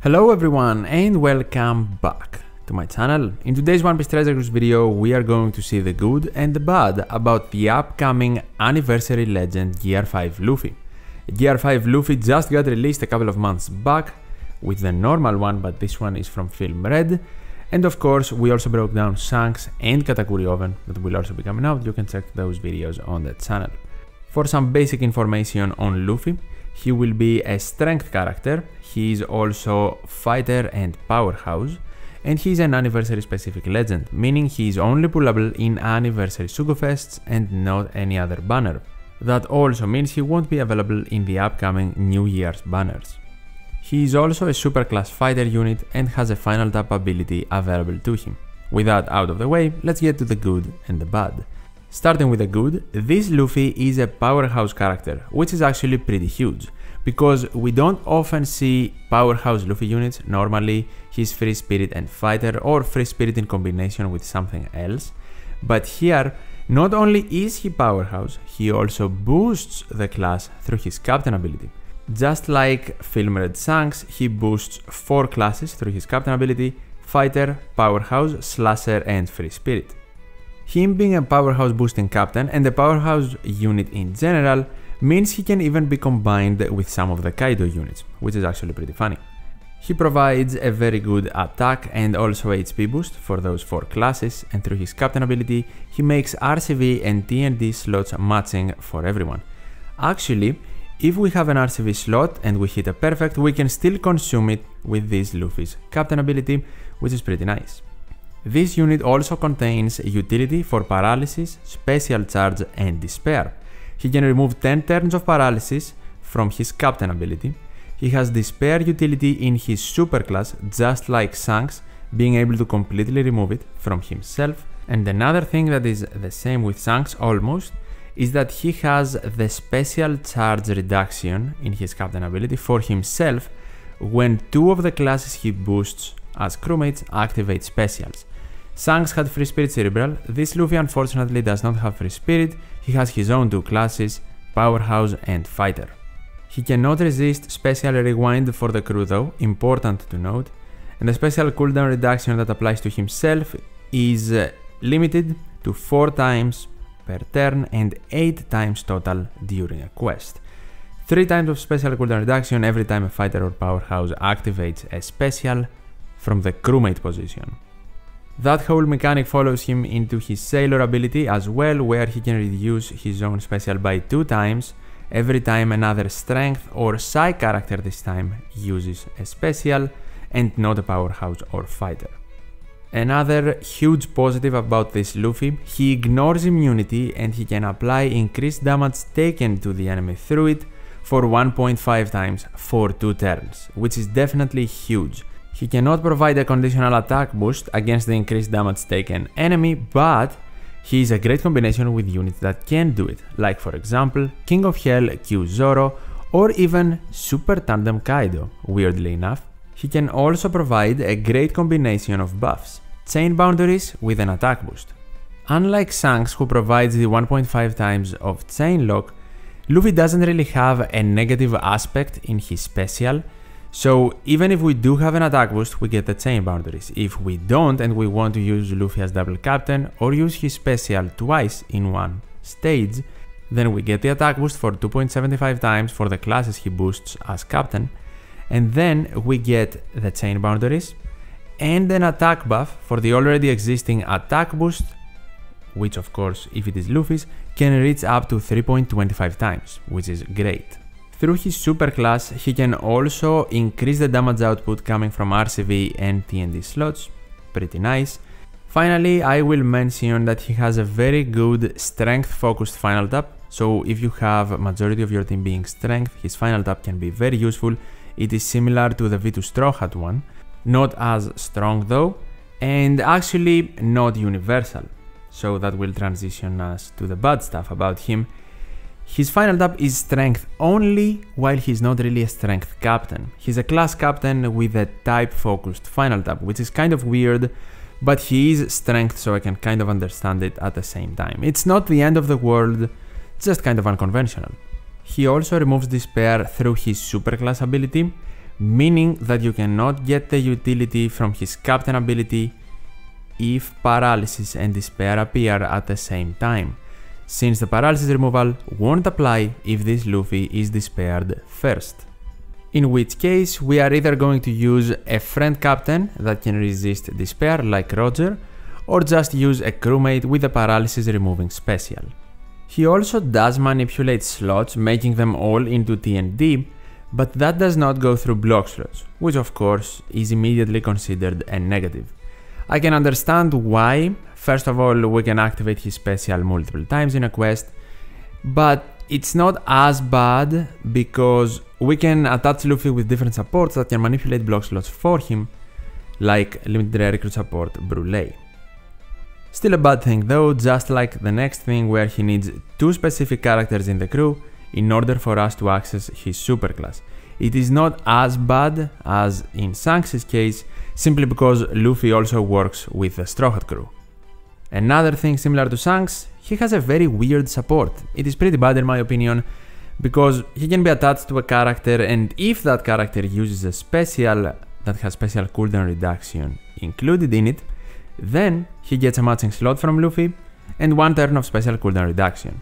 Hello everyone and welcome back to my channel. In today's One Piece Treasure Cruise video we are going to see the good and the bad about the upcoming Anniversary Legend Gear 5 Luffy. Gear 5 Luffy just got released a couple of months back with the normal one, but this one is from Film Red. And of course we also broke down Shanks and Katakuri Oven that will also be coming out. You can check those videos on the channel. For some basic information on Luffy, he will be a strength character, he is also fighter and powerhouse, and he is an anniversary specific legend, meaning he is only pullable in anniversary Sugofests and not any other banner. That also means he won't be available in the upcoming New Year's banners. He is also a superclass fighter unit and has a final tap ability available to him. With that out of the way, let's get to the good and the bad. Starting with the good, this Luffy is a powerhouse character, which is actually pretty huge, because we don't often see powerhouse Luffy units. Normally he's free spirit and fighter, or free spirit in combination with something else, but here not only is he powerhouse, he also boosts the class through his captain ability. Just like Film Red Shanks, he boosts 4 classes through his captain ability: fighter, powerhouse, slasher and free spirit. Him being a powerhouse boosting captain and a powerhouse unit in general means he can even be combined with some of the Kaido units, which is actually pretty funny. He provides a very good attack and also HP boost for those 4 classes, and through his captain ability he makes RCV and TND slots matching for everyone. Actually, if we have an RCV slot and we hit a perfect, we can still consume it with this Luffy's captain ability, which is pretty nice. This unit also contains utility for paralysis, special charge and despair. He can remove 10 turns of paralysis from his captain ability. He has despair utility in his superclass, just like Shanks, being able to completely remove it from himself. And another thing that is the same with Shanks almost is that he has the special charge reduction in his captain ability for himself when 2 of the classes he boosts as crewmates activate specials. Shanks had free spirit cerebral. This Luffy unfortunately does not have free spirit. He has his own 2 classes, powerhouse and fighter. He cannot resist special rewind for the crew though, important to note, and the special cooldown reduction that applies to himself is limited to 4 times per turn and 8 times total during a quest. 3 times of special cooldown reduction every time a fighter or powerhouse activates a special from the crewmate position. That whole mechanic follows him into his sailor ability as well, where he can reduce his own special by 2 times every time another strength or psi character this time uses a special and not a powerhouse or fighter. Another huge positive about this Luffy, he ignores immunity and he can apply increased damage taken to the enemy through it for 1.5 times for 2 turns, which is definitely huge. He cannot provide a conditional attack boost against the increased damage taken enemy, but he is a great combination with units that can do it, like for example King of Hell Q Zoro or even Super Tandem Kaido, weirdly enough. He can also provide a great combination of buffs, chain boundaries with an attack boost. Unlike Shanks, who provides the 1.5 times of chain lock, Luffy doesn't really have a negative aspect in his special. So even if we do have an attack boost, we get the chain boundaries. If we don't and we want to use Luffy as double captain or use his special twice in one stage, then we get the attack boost for 2.75 times for the classes he boosts as captain, and then we get the chain boundaries and an attack buff for the already existing attack boost, which of course, if it is Luffy's, can reach up to 3.25 times, which is great. Through his superclass, he can also increase the damage output coming from RCV and TND slots, pretty nice. Finally, I will mention that he has a very good strength focused final tap, so if you have majority of your team being strength, his final tap can be very useful. It is similar to the V2 Straw Hat one, not as strong though, and actually not universal, so that will transition us to the bad stuff about him. His final tap is strength only, while he's not really a strength captain. He's a class captain with a type focused final tap, which is kind of weird, but he is strength, so I can kind of understand it at the same time. It's not the end of the world, just kind of unconventional. He also removes despair through his superclass ability, meaning that you cannot get the utility from his captain ability if paralysis and despair appear at the same time, since the paralysis removal won't apply if this Luffy is despaired first. In which case, we are either going to use a friend captain that can resist despair like Roger, or just use a crewmate with a paralysis removing special. He also does manipulate slots, making them all into TNT, but that does not go through block slots, which of course is immediately considered a negative. I can understand why. First of all, we can activate his special multiple times in a quest, but it's not as bad because we can attach Luffy with different supports that can manipulate block slots for him, like limited rare recruit support Brûlé. Still a bad thing though, just like the next thing where he needs 2 specific characters in the crew in order for us to access his superclass. It is not as bad as in Shanks' case, simply because Luffy also works with the Straw Hat crew. Another thing similar to Shanks, he has a very weird support. It is pretty bad in my opinion, because he can be attached to a character, and if that character uses a special that has special cooldown reduction included in it, then he gets a matching slot from Luffy and 1 turn of special cooldown reduction.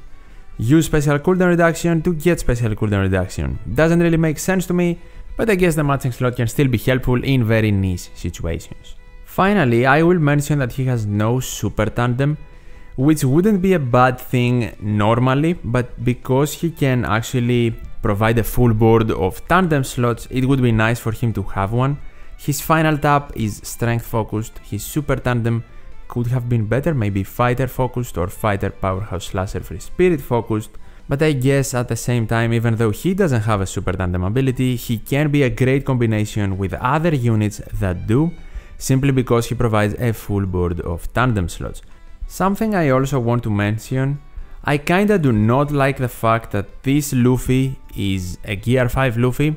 Use special cooldown reduction to get special cooldown reduction. Doesn't really make sense to me, but I guess the matching slot can still be helpful in very niche situations. Finally, I will mention that he has no super tandem, which wouldn't be a bad thing normally, but because he can actually provide a full board of tandem slots, it would be nice for him to have one. His final tap is strength focused, his super tandem could have been better, maybe fighter focused or fighter powerhouse slasher free spirit focused, but I guess at the same time, even though he doesn't have a super tandem ability, he can be a great combination with other units that do, simply because he provides a full board of tandem slots. Something I also want to mention, I kinda do not like the fact that this Luffy is a Gear 5 Luffy.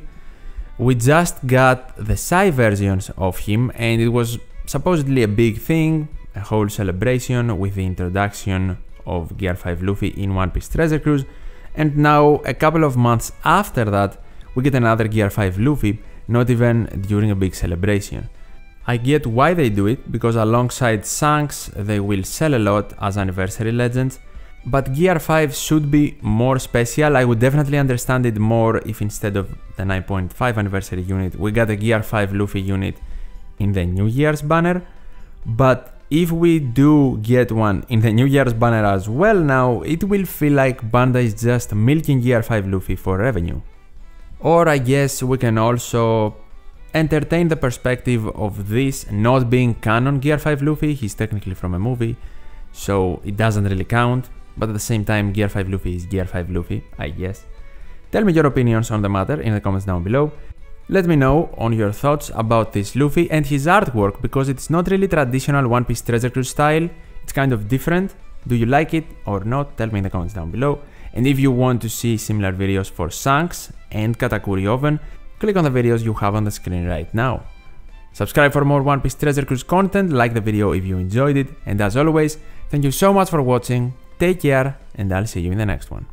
We just got the Psy versions of him and it was supposedly a big thing, a whole celebration with the introduction of Gear 5 Luffy in One Piece Treasure Cruise, and now a couple of months after that we get another Gear 5 Luffy, not even during a big celebration. I get why they do it, because alongside Shanks they will sell a lot as anniversary legends, but Gear 5 should be more special. I would definitely understand it more if instead of the 9.5 anniversary unit we got a Gear 5 Luffy unit in the New Year's banner, but if we do get one in the New Year's banner as well now, it will feel like Bandai is just milking Gear 5 Luffy for revenue. Or I guess we can also entertain the perspective of this not being canon Gear 5 Luffy. He's technically from a movie, so it doesn't really count, but at the same time Gear 5 Luffy is Gear 5 Luffy, I guess. Tell me your opinions on the matter in the comments down below. Let me know on your thoughts about this Luffy and his artwork, because it's not really traditional One Piece Treasure Cruise style, it's kind of different. Do you like it or not? Tell me in the comments down below. And if you want to see similar videos for Shanks and Katakuri Oven, click on the videos you have on the screen right now. Subscribe for more One Piece Treasure Cruise content, like the video if you enjoyed it, and as always, thank you so much for watching, take care, and I'll see you in the next one.